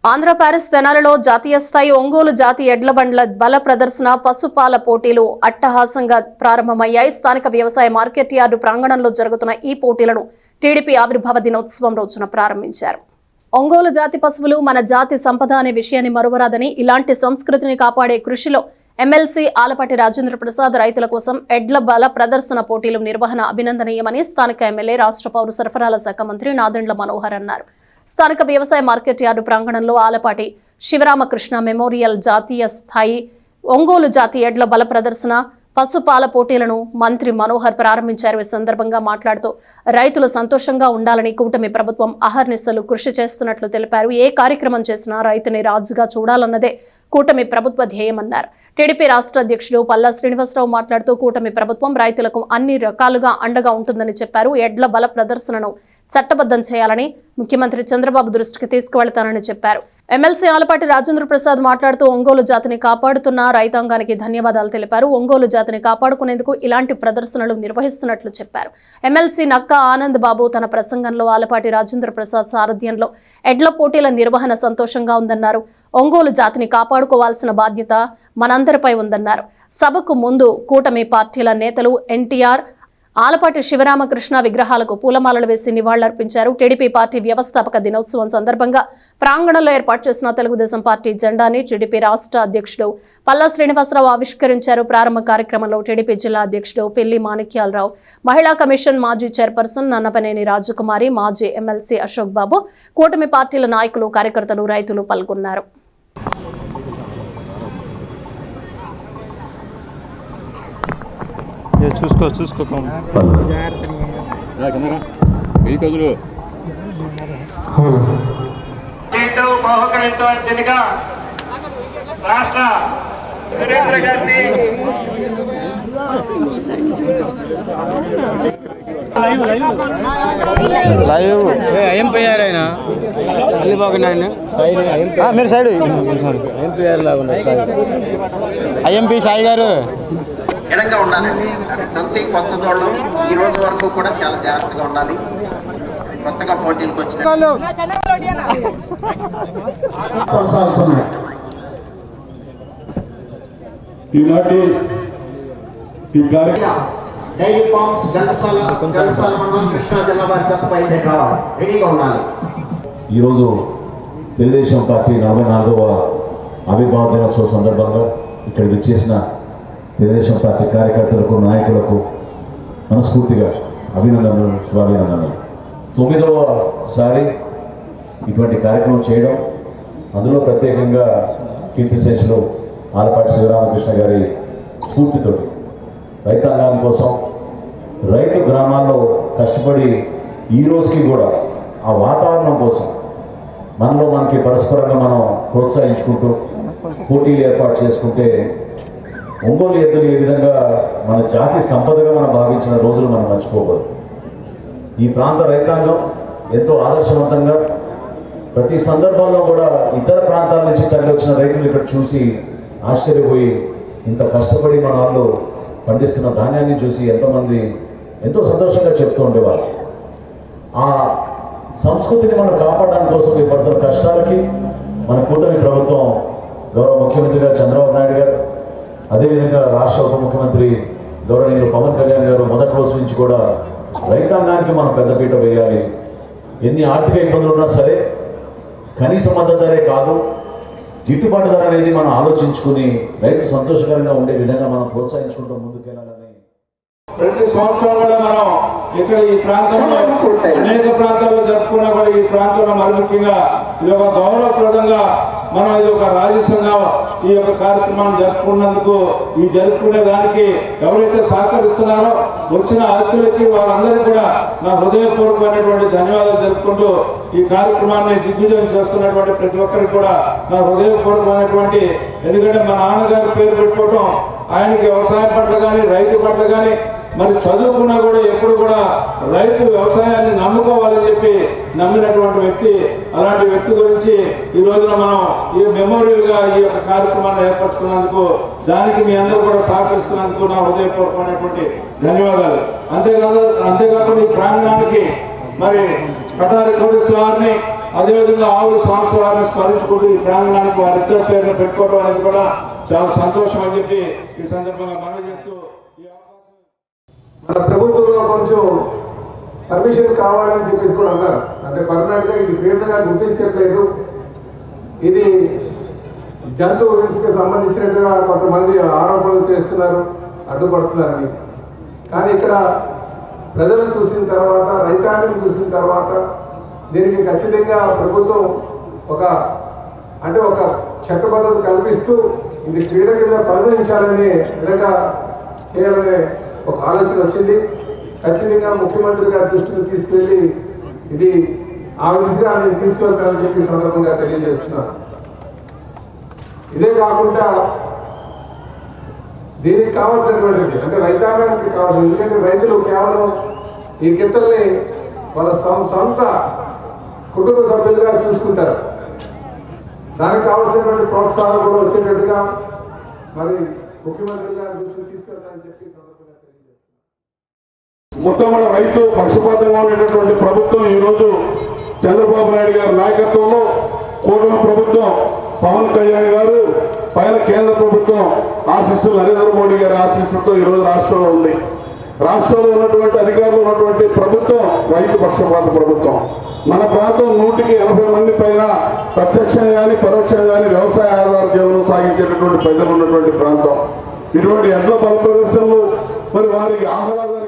Andhra Paris తెనాలిలో జాతీయ స్థాయి ఒంగోలు జాతి ఎడ్ల బండ్ల బల ప్రదర్శన పశుపాల పోటీలు అట్టహాసంగా ప్రారంభమయ్యాయి. స్థానిక వ్యవసాయ మార్కెట్ యార్డు ప్రాంగణంలో జరుగుతున్న ఈ పోటీలను టీడీపీ ఆవిర్భావ దినోత్సవం రోజున ప్రారంభించారు. ఒంగోలు జాతి పశువులు మన జాతి సంపద అనే విషయాన్ని మరువరాదని, ఇలాంటి సంస్కృతిని కాపాడే కృషిలో ఎమ్మెల్సీ ఆలపాటి రాజేంద్ర ప్రసాద్ రైతుల కోసం ఎడ్ల బల ప్రదర్శన పోటీలు నిర్వహణ అభినందనీయమని స్థానిక ఎమ్మెల్యే రాష్ట్ర పౌర సరఫరాల శాఖ మంత్రి నాదెండ్ల మనోహర్ అన్నారు. స్థానిక వ్యవసాయ మార్కెట్ యార్డు ప్రాంగణంలో ఆలపాటి శివరామకృష్ణ మెమోరియల్ జాతీయ స్థాయి ఒంగోలు జాతి ఎడ్ల బల ప్రదర్శన పశుపాల పోటీలను మంత్రి మనోహర్ ప్రారంభించారు. ఈ సందర్భంగా మాట్లాడుతూ రైతులు సంతోషంగా ఉండాలని కూటమి ప్రభుత్వం అహర్నిశలు కృషి చేస్తున్నట్లు తెలిపారు. ఏ కార్యక్రమం చేసినా రైతుని రాజుగా చూడాలన్నదే కూటమి ప్రభుత్వ ధ్యేయమన్నారు. టీడీపీ రాష్ట్ర అధ్యక్షుడు పల్లా శ్రీనివాసరావు మాట్లాడుతూ కూటమి ప్రభుత్వం రైతులకు అన్ని రకాలుగా అండగా ఉంటుందని చెప్పారు. ఎడ్ల బల ప్రదర్శనను చట్టబద్ధం చేయాలని ముఖ్యమంత్రి చంద్రబాబు దృష్టికి తీసుకువెళ్తానని చెప్పారు. ఎమ్మెల్సీ ఆలపాటి రాజేంద్ర ప్రసాద్ మాట్లాడుతూ ఒంగోలు జాతిని కాపాడుతున్న రైతాంగానికి ధన్యవాదాలు తెలిపారు. ఒంగోలు జాతిని కాపాడుకునేందుకు ఇలాంటి ప్రదర్శనలు నిర్వహిస్తున్నట్లు చెప్పారు. ఎమ్మెల్సీ నక్కా ఆనంద్ బాబు తన ప్రసంగంలో ఆలపాటి రాజేంద్ర ప్రసాద్ సారథ్యంలో ఎడ్ల పోటీల నిర్వహణ సంతోషంగా ఉందన్నారు. ఒంగోలు జాతిని కాపాడుకోవాల్సిన బాధ్యత మనందరిపై ఉందన్నారు. సభకు ముందు కూటమి పార్టీల నేతలు ఎన్టీఆర్, ఆలపాటి శివరామకృష్ణ విగ్రహాలకు పూలమాలలు వేసి నివాళులర్పించారు. టీడీపీ పార్టీ వ్యవస్థాపక దినోత్సవం సందర్భంగా ప్రాంగణంలో ఏర్పాటు చేసిన తెలుగుదేశం పార్టీ జెండాని టీడీపీ రాష్ట్ర అధ్యక్షుడు పల్లా శ్రీనివాసరావు ఆవిష్కరించారు. ప్రారంభ కార్యక్రమంలో టీడీపీ జిల్లా అధ్యక్షుడు పెళ్లి మాణిక్యాలరావు, మహిళా కమిషన్ మాజీ చైర్పర్సన్ నన్నపనేని రాజకుమారి, మాజీ ఎమ్మెల్సీ అశోక్ బాబు, కూటమి పార్టీల నాయకులు, కార్యకర్తలు, రైతులు పాల్గొన్నారు. చూసుకో బహుకరించవలసిందిగా రాష్ట్ర సురేంద్ర గారిని మీరు సైడ్ ఐఎంపీ సాయి గారు ఎడంగా ఉండాలండి. అది తొంతి కొత్త తోళ్ళం ఈ రోజు వరకు కూడా చాలా జాగ్రత్తగా ఉండాలి. కొత్తగా పోటీలకు వచ్చిన డైరీ ఫార్మ్స్ ఘంటసాల మండలం కృష్ణా జిల్లా వారి తప్పై రెడీగా ఉండాలి. ఈరోజు తెలుగుదేశం పార్టీ 44వ ఆవిర్భావ దినోత్సవ సందర్భంగా ఇక్కడ విచ్చేసిన తెలుగుదేశం పార్టీ కార్యకర్తలకు, నాయకులకు మనస్ఫూర్తిగా అభినందనలు, శుభాభినందనలు. 9వసారి ఇటువంటి కార్యక్రమం చేయడం, అందులో ప్రత్యేకంగా కీర్తిశేషులు ఆలపాటి శివరామకృష్ణ గారి స్ఫూర్తితో రైతాంగం కోసం, రైతు గ్రామాల్లో కష్టపడి ఈ రోజుకి కూడా ఆ వాతావరణం కోసం మనకి పరస్పరంగా మనం ప్రోత్సహించుకుంటూ పోటీలు ఏర్పాటు చేసుకుంటే ఒంగోలు ఎద్దులు ఏ విధంగా మన జాతి సంపదగా మనం భావించిన రోజులు మనం మర్చిపోకూడదు. ఈ ప్రాంత రైతాంగం ఎంతో ఆదర్శవంతంగా ప్రతి సందర్భంలో కూడా ఇతర ప్రాంతాల నుంచి తరలి వచ్చిన రైతులు ఇక్కడ చూసి ఆశ్చర్యపోయి, ఇంత కష్టపడి మన వాళ్ళు పండిస్తున్న ధాన్యాన్ని చూసి ఎంతోమంది ఎంతో సంతోషంగా చెప్తూ ఉండేవారు. ఆ సంస్కృతిని మనం కాపాడడానికి కోసం పడుతున్న కష్టాలకి మన కూటమి ప్రభుత్వం, గౌరవ ముఖ్యమంత్రి గారు చంద్రబాబు నాయుడు గారు, అదేవిధంగా రాష్ట్ర ఉప ముఖ్యమంత్రి గౌరవనీయులు పవన్ కళ్యాణ్ గారు మొదటి రోజు నుంచి కూడా రైతాంగానికి మనం పెద్దపీట వేయాలి. ఎన్ని ఆర్థిక ఇబ్బందులు ఉన్నా సరే కనీస మద్దతు ధరే కాదు, గిట్టుబాటు ధర అనేది మనం ఆలోచించుకుని రైతు సంతోషకరంగా ఉండే విధంగా మనం ప్రోత్సహించుకుంటూ ముందుకెళ్ళాలని. ప్రతి సంవత్సరం కూడా మనం ఇక్కడ ఈ ప్రాంతంలో అనేక ప్రాంతాల్లో జరుపుకున్నా కూడా ఈ ప్రాంతంలో మరి ముఖ్యంగా ఇది ఒక గౌరవప్రదంగా మనం ఇది ఒక రాజసంగా ఈ యొక్క కార్యక్రమాన్ని జరుపుకున్నందుకు, ఈ జరుపుకునే దానికి ఎవరైతే సహకరిస్తున్నారో వచ్చిన అతిథులకి వారందరికీ కూడా నా హృదయపూర్వకమైనటువంటి ధన్యవాదాలు జరుపుకుంటూ ఈ కార్యక్రమాన్ని దిగ్విజయం చేస్తున్నటువంటి ప్రతి ఒక్కరికి కూడా నా హృదయపూర్వకమైనటువంటి, ఎందుకంటే మా నాన్నగారి పేరు పెట్టుకోవటం, ఆయనకి వ్యవసాయం పట్ల కానీ రైతు పట్ల కానీ మరి చదువుకున్నా కూడా ఎప్పుడు కూడా రైతు వ్యవసాయాన్ని నమ్ముకోవాలని చెప్పి నమ్మినటువంటి వ్యక్తి. అలాంటి వ్యక్తి గురించి ఈ రోజున మనం ఈ మెమోరియల్గా ఈ యొక్క కార్యక్రమాన్ని ఏర్పరచుకున్నందుకు, దానికి మీ అందరూ కూడా సహకరిస్తున్నందుకు నా హృదయపూర్వకమైనటువంటి ధన్యవాదాలు. అంతేకాకుండా ఈ ప్రాంగణానికి మరి కటారి కోటేశ్వర వారిని, అదేవిధంగా ఆవుల సంవత్సరాన్ని స్మరించుకుంటూ ఈ ప్రాంగణానికి వారిద్దరి పేరును పెట్టుకోవడం అనేది కూడా చాలా సంతోషం అని చెప్పి ఈ సందర్భంగా మనం చేస్తూ మన ప్రభుత్వంలో కొంచెం పర్మిషన్ కావాలని చెప్పేసి కూడా అన్నారు. అంటే పర్మనెంట్గా ఇది క్రీడగా గుర్తించట్లేదు, ఇది జంతువు హింసకి సంబంధించినట్టుగా కొంతమంది ఆరోపణలు చేస్తున్నారు, అడ్డుపడుతున్నారని. కానీ ఇక్కడ ప్రజలు చూసిన తర్వాత, రైతాంగం చూసిన తర్వాత దీనికి ఖచ్చితంగా ప్రభుత్వం ఒక చట్టబద్ధత కల్పిస్తూ ఇది క్రీడ కింద పరిగణించాలనే విధంగా చేయాలనే ఒక ఆలోచన వచ్చింది. ఖచ్చితంగా ముఖ్యమంత్రి గారి దృష్టికి తీసుకెళ్లి ఇది ఆ విధంగా నేను తీసుకెళ్తానని చెప్పి సందర్భంగా తెలియజేస్తున్నాను. ఇదే కాకుండా దీనికి కావాల్సినటువంటిది అంటే రైతాంగానికి కావాలి. ఎందుకంటే రైతులు కేవలం ఈ గిత్తల్ని వాళ్ళ సొంత కుటుంబ సభ్యులుగా చూసుకుంటారు. దానికి కావాల్సినటువంటి ప్రోత్సాహం కూడా వచ్చేటట్టుగా మరి ముఖ్యమంత్రి గారి దృష్టికి తీసుకెళ్తానని చెప్పి సందర్భంగా తెలియజేస్తున్నారు. మొట్టమొదటి రైతు పక్షపాతంగా ఉండేటటువంటి ప్రభుత్వం ఈరోజు చంద్రబాబు నాయుడు గారి నాయకత్వంలో కూటమి ప్రభుత్వం, పవన్ కళ్యాణ్ గారు పైన కేంద్ర ప్రభుత్వం ఆశిస్తులు, నరేంద్ర మోడీ గారి ఆశిస్తులతో ఈరోజు రాష్ట్రంలో ఉంది. రాష్ట్రంలో ఉన్నటువంటి అధికారులు ఉన్నటువంటి ప్రభుత్వం రైతు పక్షపాత ప్రభుత్వం. మన ప్రాంతం 180 మంది పైన ప్రత్యక్షంగా కానీ పరోక్షంగా కానీ వ్యవసాయ ఆధార జీవనం సాగించేటటువంటి ప్రజలు ఉన్నటువంటి ప్రాంతం. ఇటువంటి ఎడ్ల బల ప్రదర్శనలు మరి వారికి ఆహ్లాదాన్ని